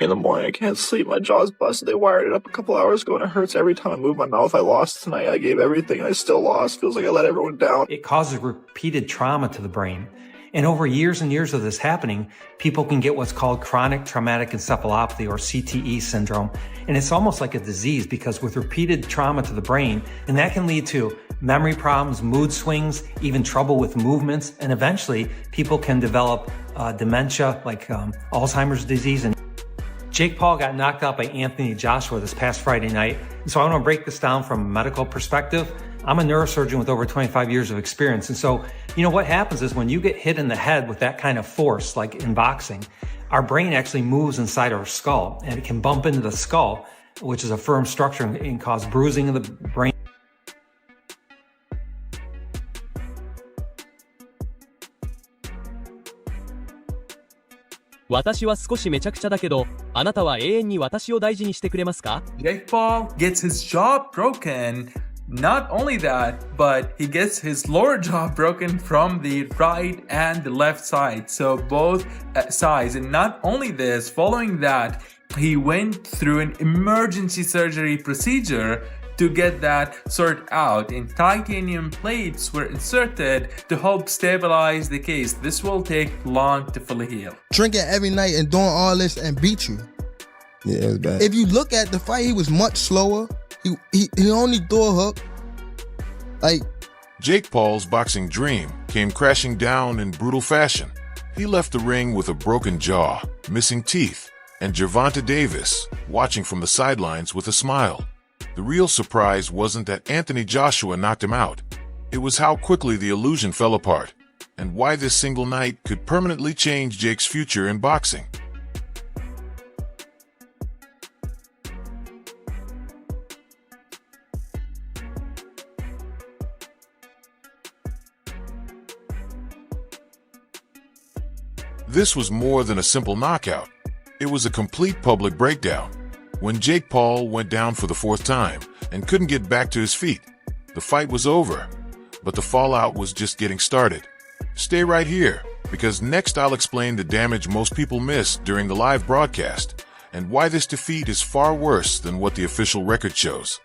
in the morning. I can't sleep. My jaw's busted. They wired it up a couple hours ago, and it hurts every time I move my mouth. I lost tonight. I gave everything, and I still lost. Feels like I let everyone down. It causes repeated trauma to the brain. And over years and years of this happening, people can get what's called chronic traumatic encephalopathy, or CTE syndrome. And it's almost like a disease, because with repeated trauma to the brain, and that can lead to memory problems, mood swings, even trouble with movements. And eventually people can develop dementia, like Alzheimer's disease. And Jake Paul got knocked out by Anthony Joshua this past Friday night. And so I want to break this down from a medical perspective. I'm a neurosurgeon with over 25 years of experience. And so, what happens is when you get hit in the head with that kind of force, like in boxing, our brain actually moves inside our skull, and it can bump into the skull, which is a firm structure, and cause bruising of the brain. Jake Paul gets his jaw broken. Not only that, but he gets his lower jaw broken from the right and the left side, so both sides. And not only this, following that, he went through an emergency surgery procedure to get that sorted out, and titanium plates were inserted to help stabilize the case. This will take long to fully heal. Drinking every night and doing all this and beat you. Yeah, it was bad. If you look at the fight, he was much slower. He only threw a hook. Jake Paul's boxing dream came crashing down in brutal fashion. He left the ring with a broken jaw, missing teeth, and Gervonta Davis watching from the sidelines with a smile. The real surprise wasn't that Anthony Joshua knocked him out. It was how quickly the illusion fell apart, and why this single night could permanently change Jake's future in boxing. This was more than a simple knockout. It was a complete public breakdown. When Jake Paul went down for the fourth time and couldn't get back to his feet, the fight was over. But the fallout was just getting started. Stay right here, because next I'll explain the damage most people missed during the live broadcast, and why this defeat is far worse than what the official record shows.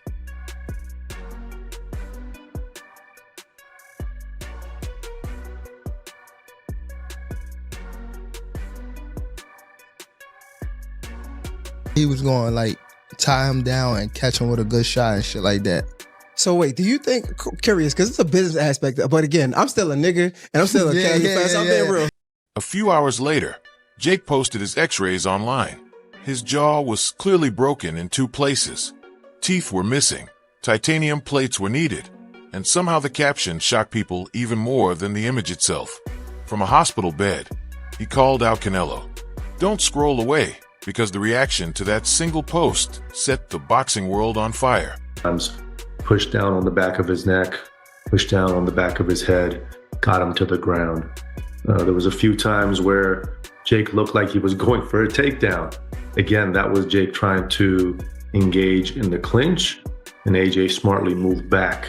He was going to tie him down and catch him with a good shot and shit like that. So wait, do you think, curious, because it's a business aspect, but again, I'm still a nigga and I'm still a casual fan, so I'm being real. A few hours later, Jake posted his x-rays online. His jaw was clearly broken in 2 places. Teeth were missing, titanium plates were needed, and somehow the caption shocked people even more than the image itself. From a hospital bed, he called out Canelo. Don't scroll away, because the reaction to that single post set the boxing world on fire. Pushed down on the back of his neck, pushed down on the back of his head, got him to the ground. There was a few times where Jake looked like he was going for a takedown. Again, that was Jake trying to engage in the clinch, and AJ smartly moved back.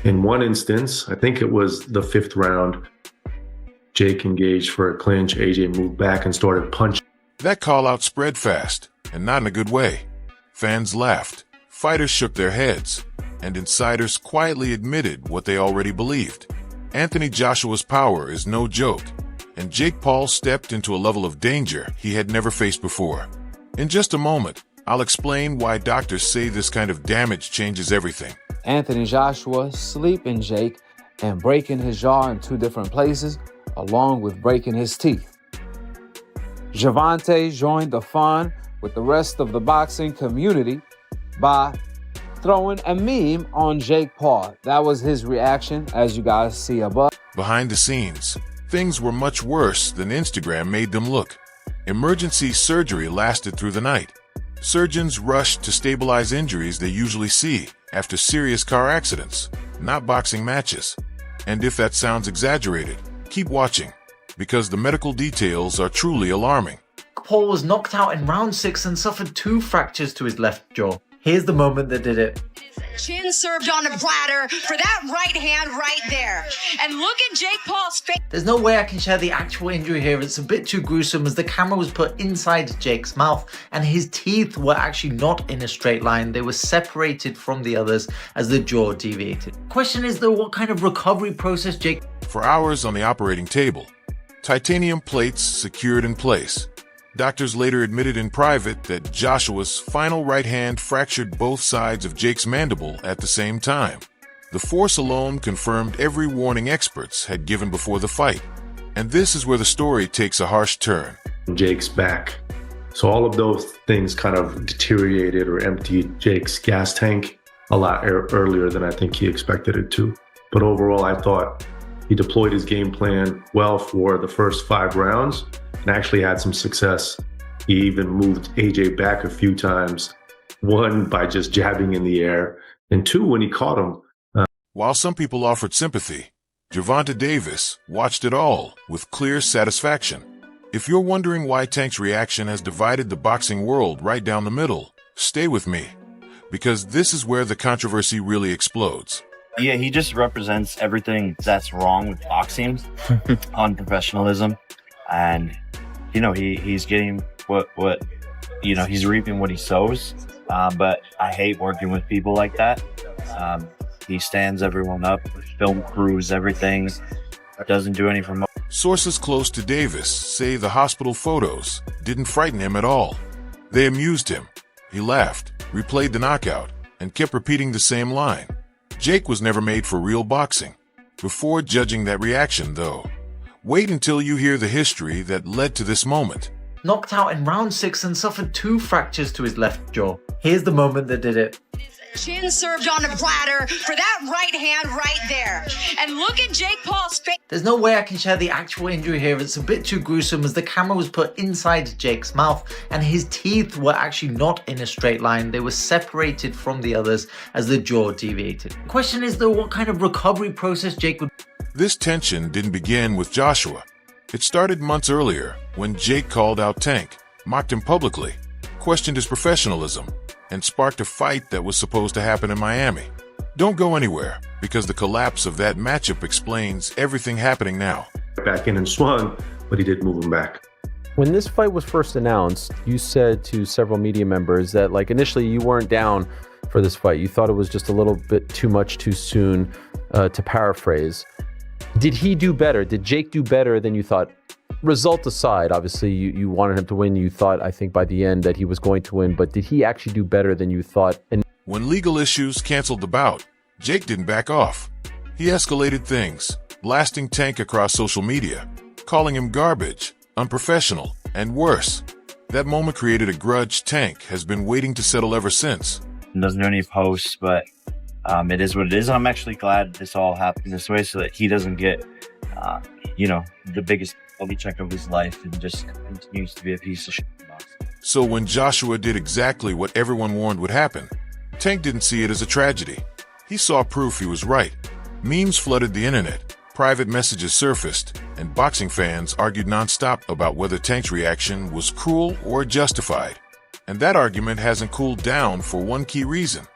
In one instance, I think it was the 5th round, Jake engaged for a clinch, AJ moved back and started punching. That call-out spread fast, and not in a good way. Fans laughed, fighters shook their heads, and insiders quietly admitted what they already believed. Anthony Joshua's power is no joke, and Jake Paul stepped into a level of danger he had never faced before. In just a moment, I'll explain why doctors say this kind of damage changes everything. Anthony Joshua sleeping Jake and breaking his jaw in 2 different places, along with breaking his teeth. Gervonta joined the fun with the rest of the boxing community by throwing a meme on Jake Paul. That was his reaction, as you guys see above. Behind the scenes, things were much worse than Instagram made them look. Emergency surgery lasted through the night. Surgeons rushed to stabilize injuries they usually see after serious car accidents, not boxing matches. And if that sounds exaggerated, keep watching, because the medical details are truly alarming. Paul was knocked out in round 6 and suffered 2 fractures to his left jaw. Here's the moment that did it. Chin served on a platter for that right hand right there. And look at Jake Paul's face. There's no way I can share the actual injury here. It's a bit too gruesome as the camera was put inside Jake's mouth and his teeth were actually not in a straight line. They were separated from the others as the jaw deviated. Question is though, what kind of recovery process Jake... For hours on the operating table, titanium plates secured in place. Doctors later admitted in private that Joshua's final right hand fractured both sides of Jake's mandible at the same time. The force alone confirmed every warning experts had given before the fight. And this is where the story takes a harsh turn. Jake's back. So all of those things kind of deteriorated or emptied Jake's gas tank a lot earlier than I think he expected it to. But overall, I thought he deployed his game plan well for the first 5 rounds and actually had some success. He even moved AJ back a few times, 1 by just jabbing in the air, and 2 when he caught him. While some people offered sympathy, Gervonta Davis watched it all with clear satisfaction. If you're wondering why Tank's reaction has divided the boxing world right down the middle, stay with me, because this is where the controversy really explodes. Yeah, he just represents everything that's wrong with boxing, unprofessionalism, and he's getting what he's reaping what he sows. But I hate working with people like that. He stands everyone up, film crews, everything. Doesn't do any promotion. Sources close to Davis say the hospital photos didn't frighten him at all. They amused him. He laughed, replayed the knockout, and kept repeating the same line. Jake was never made for real boxing. Before judging that reaction, though, wait until you hear the history that led to this moment. Knocked out in round 6 and suffered 2 fractures to his left jaw. Here's the moment that did it. Chin served on a platter for that right hand right there. And look at Jake Paul's face. There's no way I can share the actual injury here. It's a bit too gruesome as the camera was put inside Jake's mouth and his teeth were actually not in a straight line. They were separated from the others as the jaw deviated. The question is though, what kind of recovery process Jake would... This tension didn't begin with Joshua. It started months earlier when Jake called out Tank, mocked him publicly, questioned his professionalism, and sparked a fight that was supposed to happen in Miami. Don't go anywhere, because the collapse of that matchup explains everything happening now. Back in and swung, but he did move him back. When this fight was first announced, you said to several media members that initially you weren't down for this fight. You thought it was just a little bit too much too soon, to paraphrase. Did he do better? Did Jake do better than you thought? Result aside, obviously you wanted him to win. You thought, I think by the end that he was going to win, but did he actually do better than you thought? And when legal issues canceled the bout, Jake didn't back off. He escalated things, blasting Tank across social media, calling him garbage, unprofessional, and worse. That moment created a grudge Tank has been waiting to settle ever since. He doesn't do any posts, but it is what it is. I'm actually glad this all happened this way so that he doesn't get, the biggest check of his life and just continues to be a piece of shit. So when Joshua did exactly what everyone warned would happen, Tank didn't see it as a tragedy. He saw proof he was right. Memes flooded the internet, private messages surfaced, and boxing fans argued nonstop about whether Tank's reaction was cruel or justified. And that argument hasn't cooled down for one key reason.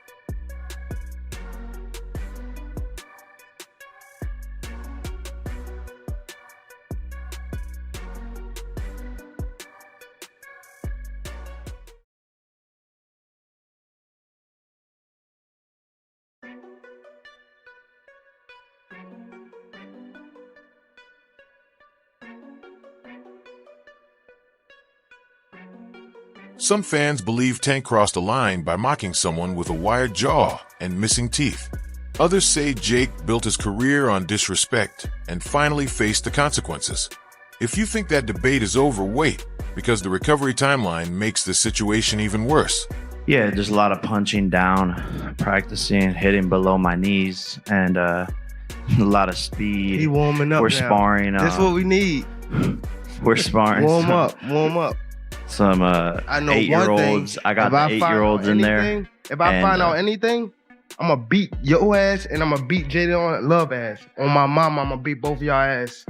Some fans believe Tank crossed a line by mocking someone with a wired jaw and missing teeth. Others say Jake built his career on disrespect and finally faced the consequences. If you think that debate is over, wait, because the recovery timeline makes the situation even worse. Yeah, there's a lot of punching down, practicing, hitting below my knees, and a lot of speed. He warming up. We're now. sparring. That's what we need. We're sparring. Warm up. Some I know 8-year-olds. I got the 8-year-olds in there. If I find out anything, I'm gonna beat your ass and I'm gonna beat Jaden Love ass. On my mama, I'm gonna beat both of y'all ass.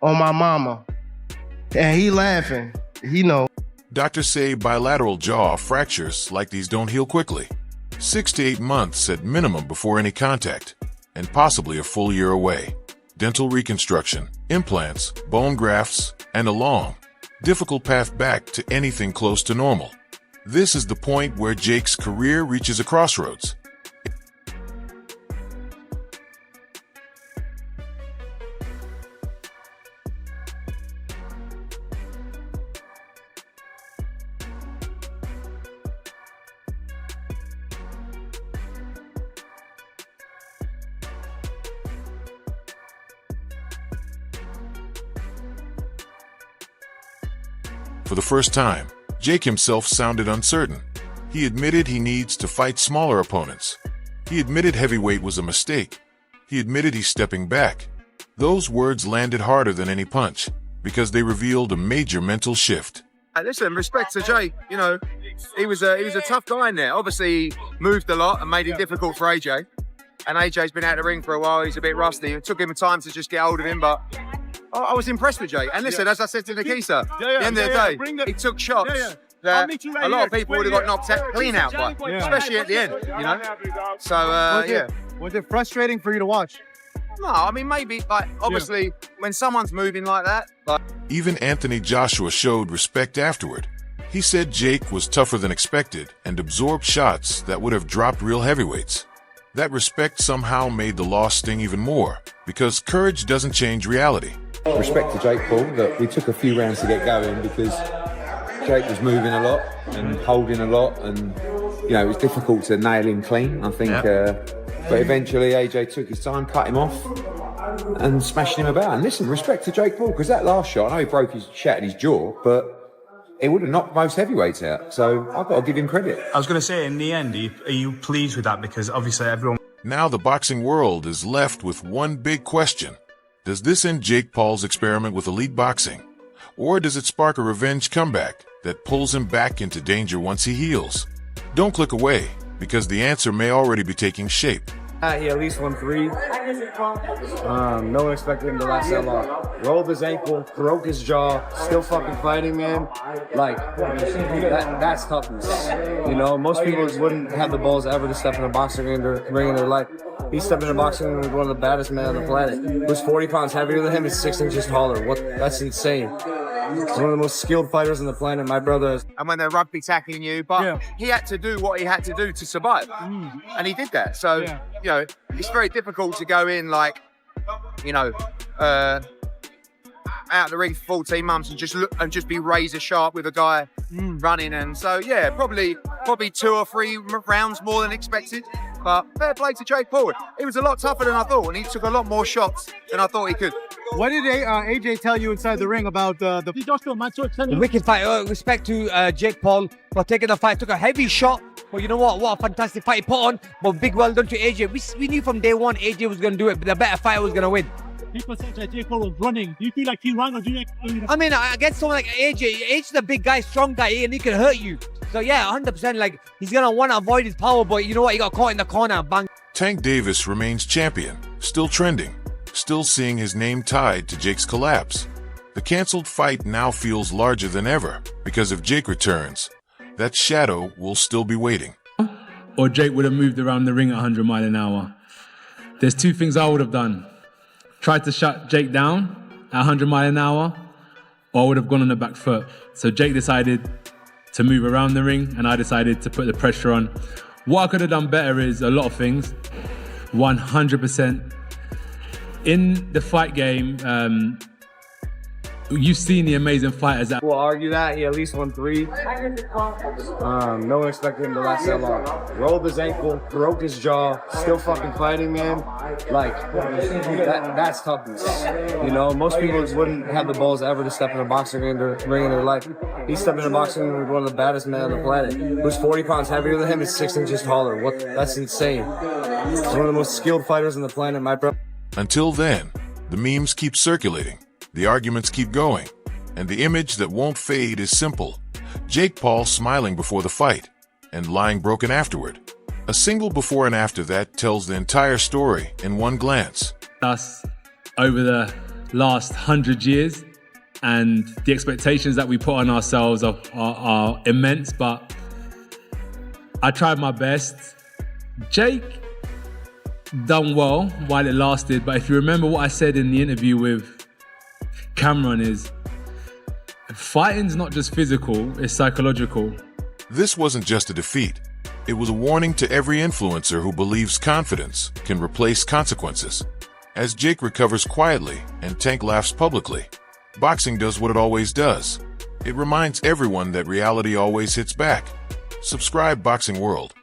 On my mama. And he laughing. He know. Doctors say bilateral jaw fractures like these don't heal quickly. 6 to 8 months at minimum before any contact, and possibly a full year away. Dental reconstruction, implants, bone grafts, and a long, difficult path back to anything close to normal. This is the point where Jake's career reaches a crossroads. For the first time, Jake himself sounded uncertain. He admitted he needs to fight smaller opponents. He admitted heavyweight was a mistake. He admitted he's stepping back. Those words landed harder than any punch, because they revealed a major mental shift. Listen, respect to Jake. You know, he was a tough guy in there. Obviously, he moved a lot and made it difficult for AJ. And AJ's been out of the ring for a while. He's a bit rusty. It took him time to just get hold of him, but I was impressed with Jake. And listen, as I said to Nikisa, at the end of the day, he took shots that a lot of people would have got knocked out, clean out by, especially at the end, you know? So, Was it frustrating for you to watch? No, I mean, maybe, like, obviously, when someone's moving like that, like... Even Anthony Joshua showed respect afterward. He said Jake was tougher than expected and absorbed shots that would have dropped real heavyweights. That respect somehow made the loss sting even more, because courage doesn't change reality. Respect to Jake Paul that we took a few rounds to get going because Jake was moving a lot and holding a lot, and you know it was difficult to nail him clean. I think, but eventually AJ took his time, cut him off, and smashed him about. And listen, respect to Jake Paul because that last shot, I know he broke his shattered his jaw, but it would have knocked most heavyweights out. So I've got to give him credit. I was going to say, in the end, are you pleased with that? Because obviously everyone. Now the boxing world is left with one big question. Does this end Jake Paul's experiment with elite boxing? Or does it spark a revenge comeback that pulls him back into danger once he heals? Don't click away, because the answer may already be taking shape. He at least won 3. No one expected him to last that long. Rolled his ankle, broke his jaw, still fucking fighting, man. Like, that's toughness. You know, most people wouldn't have the balls ever to step in a boxing ring in their life. He stepped in a boxing ring with one of the baddest men on the planet. Who's 40 pounds heavier than him and 6 inches taller. That's insane. He's one of the most skilled fighters on the planet, my brother. And when they're rugby tackling you, but he had to do what he had to do to survive. And he did that. So, you know, it's very difficult to go in like, you know, out of the ring for 14 months and just be razor sharp with a guy running. And so, yeah, probably 2 or 3 rounds more than expected. But fair play to Jake Paul. He was a lot tougher than I thought, and he took a lot more shots than I thought he could. What did AJ tell you inside the ring about the wicked fight? Respect to Jake Paul for taking the fight. Took a heavy shot, but you know what? What a fantastic fight he put on. But big well done to AJ. We knew from day one AJ was going to do it, but the better fighter was going to win. People said that Jake Paul was running. Do you feel like he ran, or do you I mean, against someone like AJ, AJ's a big guy, strong guy, and he can hurt you. So yeah, 100%, like, he's going to want to avoid his power, but you know what? He got caught in the corner and bang. Tank Davis remains champion, still trending, still seeing his name tied to Jake's collapse. The canceled fight now feels larger than ever, because if Jake returns, that shadow will still be waiting. Or Jake would have moved around the ring at 100 miles an hour. There's 2 things I would have done. Tried to shut Jake down at 100 miles an hour, or I would have gone on the back foot. So Jake decided to move around the ring, and I decided to put the pressure on. What I could have done better is a lot of things. 100%. In the fight game, you've seen the amazing fighters that... We'll argue that. He at least won 3. No one expected him to last that long. Rolled his ankle, broke his jaw, still fucking fighting, man. Like, that's toughness. You know, most people wouldn't have the balls ever to step in a boxing ring in their life. He stepped in a boxing ring with one of the baddest men on the planet. Who's 40 pounds heavier than him and 6 inches taller. That's insane. He's one of the most skilled fighters on the planet, my brother. Until then, the memes keep circulating, the arguments keep going, and the image that won't fade is simple. Jake Paul smiling before the fight and lying broken afterward. A single before and after that tells the entire story in one glance. Us over the last 100 years, and the expectations that we put on ourselves are immense, but I tried my best. Jake done well while it lasted, but if you remember what I said in the interview with Cameron is, fighting's not just physical, it's psychological. This wasn't just a defeat. It was a warning to every influencer who believes confidence can replace consequences. As Jake recovers quietly and Tank laughs publicly, boxing does what it always does. It reminds everyone that reality always hits back. Subscribe Boxing World.